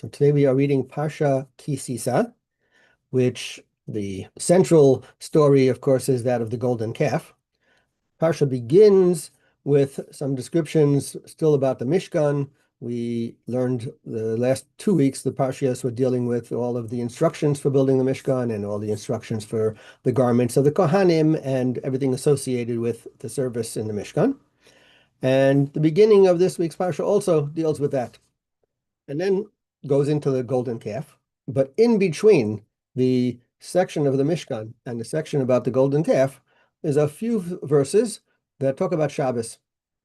So today we are reading Parsha Sisa, which the central story, of course, is that of the golden calf. Parsha begins with some descriptions still about the Mishkan. We learned the last 2 weeks, the Parshas were dealing with all of the instructions for building the Mishkan and all the instructions for the garments of the Kohanim and everything associated with the service in the Mishkan. And the beginning of this week's Parsha also deals with that. And then goes into the golden calf. But in between the section of the Mishkan and the section about the golden calf is a few verses that talk about Shabbos.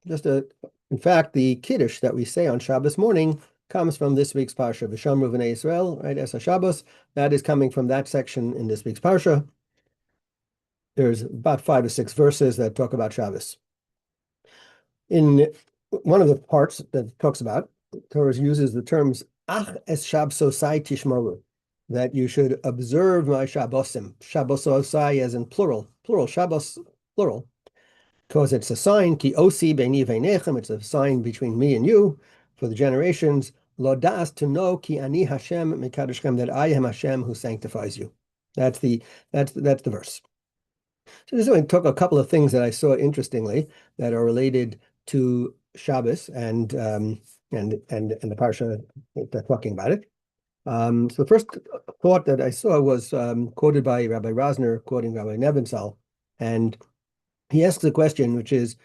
In fact, the Kiddush that we say on Shabbos morning comes from this week's Parsha, V'shamru v'nei Yisrael, right, Esa Shabbos. That is coming from that section in this week's Parsha. There's about 5 or 6 verses that talk about Shabbos. In one of the parts that talks about, Torah uses the terms Ach es Shabbosai tishmaru, that you should observe my Shabbosim. Shabbososai as in plural, Shabbos, plural, because it's a sign, ki osi beini veinechem, it's a sign between me and you for the generations, lodas, to know ki ani Hashem mekadeshchem, that I am Hashem who sanctifies you. That's the verse. So this is going to talk a couple of things that I saw interestingly that are related to Shabbos and the Parsha they're talking about it. So the first thought that I saw was quoted by Rabbi Rosner, quoting Rabbi Nebenzahl, and he asks a question, which is,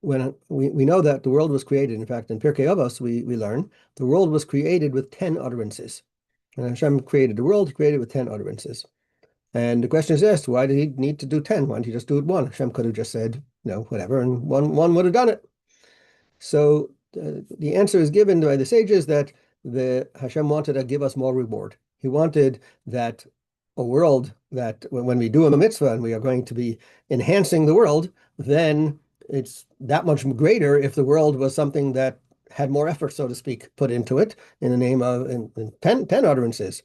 when we know that the world was created, in fact, in Pirkei Avos, we learn the world was created with 10 utterances. And Hashem created the world, created with 10 utterances. And the question is asked, why did he need to do 10? Why didn't he just do it one? Hashem could have just said, no, whatever, and one would have done it. So the answer is given by the sages that the Hashem wanted to give us more reward. He wanted that a world that when we do a mitzvah and we are going to be enhancing the world, then it's that much greater if the world was something that had more effort, so to speak, put into it in the name of in 10 utterances.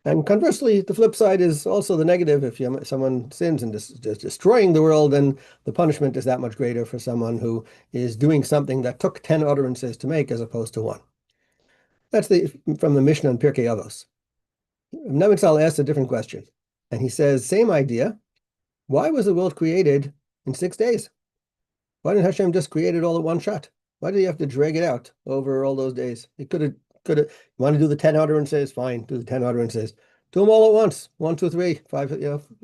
And conversely, the flip side is also the negative. If someone sins and just destroying the world, then the punishment is that much greater for someone who is doing something that took 10 utterances to make as opposed to one. That's from the Mishnah in Pirkei Avos. Nebenzahl asks a different question. And he says, same idea. Why was the world created in 6 days? Why didn't Hashem just create it all at one shot? Why did he have to drag it out over all those days? He could have, you want to do the 10 utterances? Fine, do the 10 utterances. Do them all at once. 1, 2, 3, 5,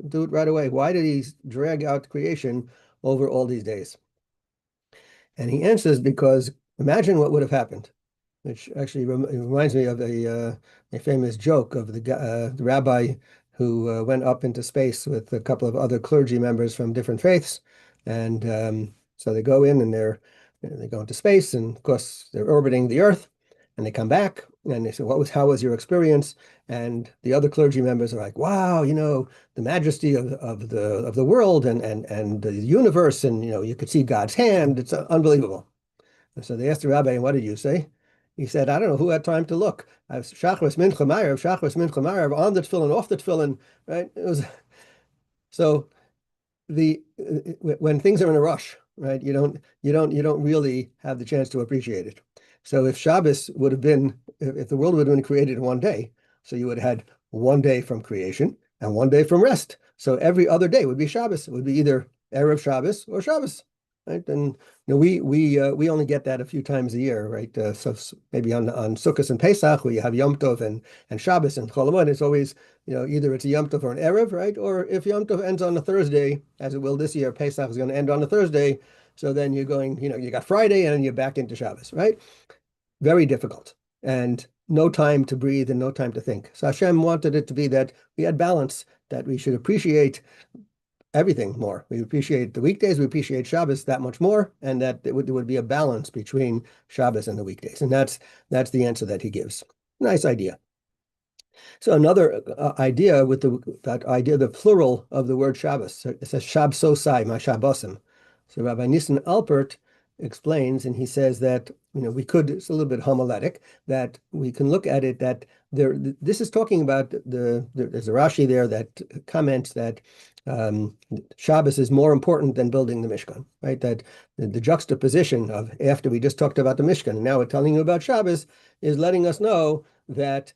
do it right away. Why did he drag out creation over all these days? And he answers, because imagine what would have happened, which actually reminds me of a famous joke of the rabbi who went up into space with a couple of other clergy members from different faiths. And so they go in and they go into space, and of course they're orbiting the Earth. And they come back and they say, how was your experience? And the other clergy members are like, wow, the majesty of the world and the universe, and you could see God's hand. It's unbelievable. And so they asked the rabbi, and what did you say? He said, I don't know who had time to look. I was Shachris Mincha Ma'ariv, on the tefillin, off the tefillin, right? It was so when things are in a rush, right? You don't really have the chance to appreciate it. So if Shabbos would have been, if the world would have been created in one day, so you would have had 1 day from creation and 1 day from rest. So every other day would be Shabbos. It would be either Erev Shabbos or Shabbos, right? And we only get that a few times a year, right? So maybe on Sukkot and Pesach, where you have Yom Tov and Shabbos and Chol Hamoed, it's always, either it's a Yom Tov or an Erev, right? Or if Yom Tov ends on a Thursday, as it will this year, Pesach is going to end on a Thursday. So then you're going, you got Friday and then you're back into Shabbos, right? Very difficult, and no time to breathe and no time to think. So Hashem wanted it to be that we had balance, that we should appreciate everything more. We appreciate the weekdays, we appreciate Shabbos that much more, and that there would be a balance between Shabbos and the weekdays. And that's the answer that he gives. Nice idea. So another idea with that idea, the plural of the word Shabbos. So it says Shabbosai, my Shabbosim. So Rabbi Nissen Alpert explains, and he says that it's a little bit homiletic, that we can look at it that this is talking about there's a Rashi there that comments that Shabbos is more important than building the Mishkan, right? That the juxtaposition of, after we just talked about the Mishkan and now we're telling you about Shabbos, is letting us know that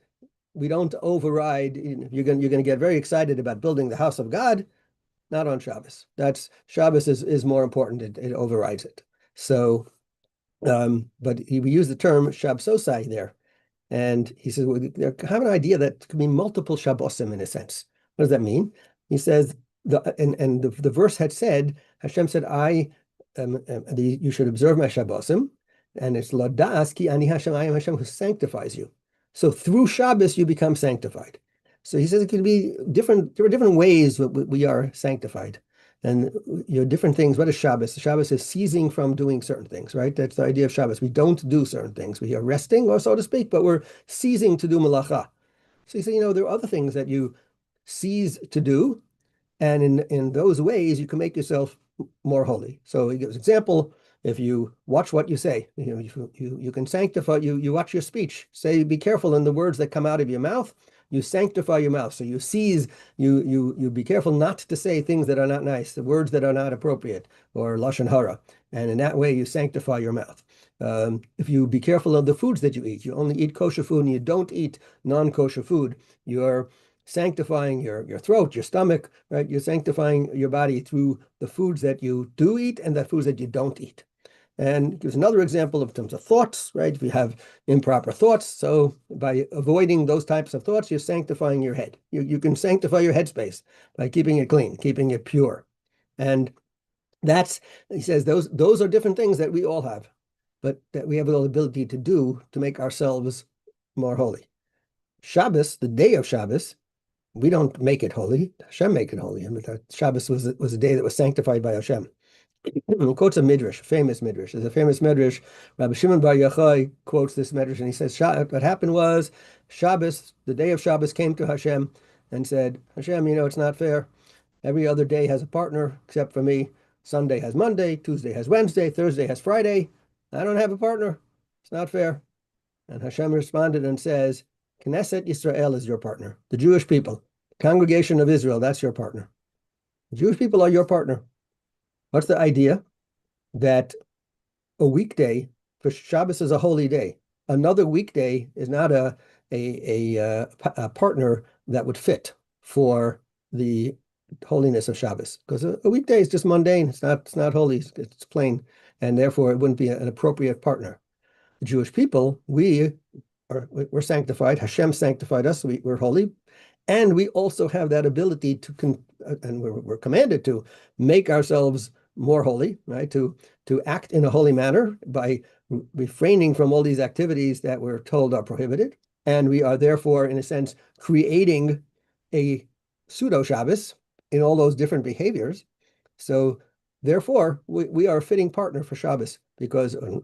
we don't override. You're going to get very excited about building the house of God, not on Shabbos. That's Shabbos is more important. It overrides it. So, but we use the term Shabbosai there. And he says, well, I have an idea that could be multiple Shabbosim in a sense. What does that mean? He says, the verse had said, Hashem said, you should observe my Shabbosim, and it's Ladas ki ani Hashem, I am Hashem who sanctifies you. So through Shabbos, you become sanctified. So he says it could be different. There are different ways that we are sanctified. And different things. What is Shabbos? Shabbos is ceasing from doing certain things, right? That's the idea of Shabbos. We don't do certain things. We are resting, or so to speak, but we're ceasing to do malacha. So you say, there are other things that you cease to do, and in those ways you can make yourself more holy. So he gives an example. If you watch what you say, you can sanctify. You watch your speech. Say, be careful in the words that come out of your mouth. You sanctify your mouth. So you cease, you be careful not to say things that are not nice, the words that are not appropriate, or lashon hara. And in that way, you sanctify your mouth. If you be careful of the foods that you eat, you only eat kosher food and you don't eat non-kosher food, you're sanctifying your throat, your stomach, right? You're sanctifying your body through the foods that you do eat and the foods that you don't eat. And gives another example in terms of thoughts, right? If you have improper thoughts, so by avoiding those types of thoughts, you're sanctifying your head. You can sanctify your headspace by keeping it clean, keeping it pure. And he says, those are different things that we all have, but that we have the ability to do to make ourselves more holy. Shabbos, the day of Shabbos, we don't make it holy. Hashem make it holy. Shabbos was a day that was sanctified by Hashem. He quotes a midrash, a famous midrash. There's a famous midrash. Rabbi Shimon Bar Yochai quotes this midrash, and he says, what happened was Shabbos, the day of Shabbos, came to Hashem and said, Hashem, it's not fair. Every other day has a partner except for me. Sunday has Monday, Tuesday has Wednesday, Thursday has Friday. I don't have a partner. It's not fair. And Hashem responded and says, Knesset Yisrael is your partner. The Jewish people, the congregation of Israel, that's your partner. The Jewish people are your partner. What's the idea? That a weekday, for Shabbos is a holy day. Another weekday is not a partner that would fit for the holiness of Shabbos, because a weekday is just mundane. It's not holy. It's plain, and therefore it wouldn't be an appropriate partner. The Jewish people, we're sanctified. Hashem sanctified us. We're holy. And we also have that ability and we're commanded to make ourselves more holy, right? To act in a holy manner by refraining from all these activities that we're told are prohibited. And we are therefore, in a sense, creating a pseudo-Shabbos in all those different behaviors. So therefore, we are a fitting partner for Shabbos, because, and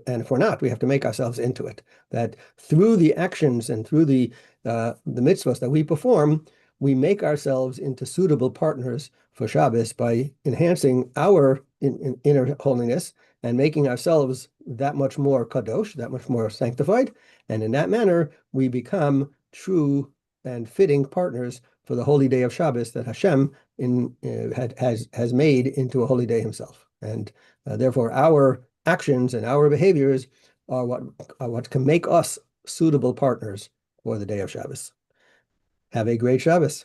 if we're not, we have to make ourselves into it. That through the actions and through the mitzvahs that we perform, we make ourselves into suitable partners for Shabbos by enhancing our inner holiness and making ourselves that much more kadosh, that much more sanctified. And in that manner, we become true and fitting partners for the holy day of Shabbos that Hashem has made into a holy day himself. And therefore, our actions and our behaviors are what can make us suitable partners for the day of Shabbos. Have a great Shabbos.